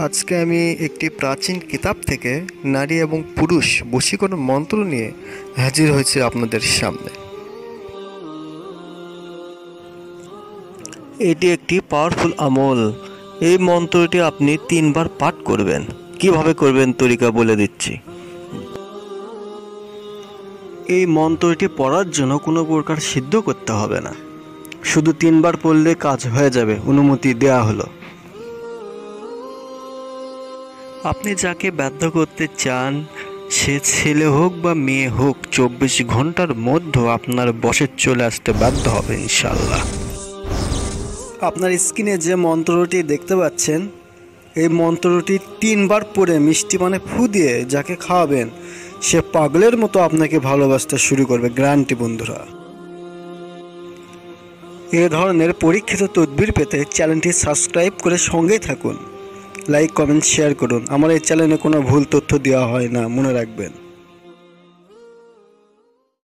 আজকে আমি একটি প্রাচীন কিতাব থেকে নারী এবং পুরুষ বশীকরণ মন্ত্র নিয়ে হাজির হয়েছে আপনাদের সামনে। এটি একটি পাওয়ারফুল আমল। এই মন্ত্রটি আপনি 3 বার পাঠ করবেন। কিভাবে করবেন তরিকা বলে দিচ্ছি। এই মন্ত্রটি পড়ার জন্য কোনো প্রকার সিদ্ধ করতে হবে না, শুধু 3 বার পড়লে কাজ হয়ে যাবে, অনুমতি দেয়া হলো। আপনি যাকে বাধ্য করতে চান, সে ছেলে হোক বা মেয়ে হোক, 24 ঘন্টার মধ্যে আপনার বশে চলে আসতে বাধ্য হবে ইনশাআল্লাহ। আপনার স্ক্রিনে যে মন্ত্রটি দেখতে পাচ্ছেন, এই মন্ত্রটি 3 বার পড়ে মিষ্টি মানে ফু দিয়ে যাকে খাওয়াবেন, সে পাগলের মতো আপনাকে ভালোবাসতে শুরু করবে, গ্যারান্টি বন্ধুরা। এ ধরনের পরীক্ষিত তদবির পেতে চ্যানেলটি সাবস্ক্রাইব করে সঙ্গেই থাকুন। লাইক, কমেন্ট, শেয়ার করুন। আমার এই চ্যানেলে কোনো ভুল তথ্য দেওয়া হয় না, মনে রাখবেন।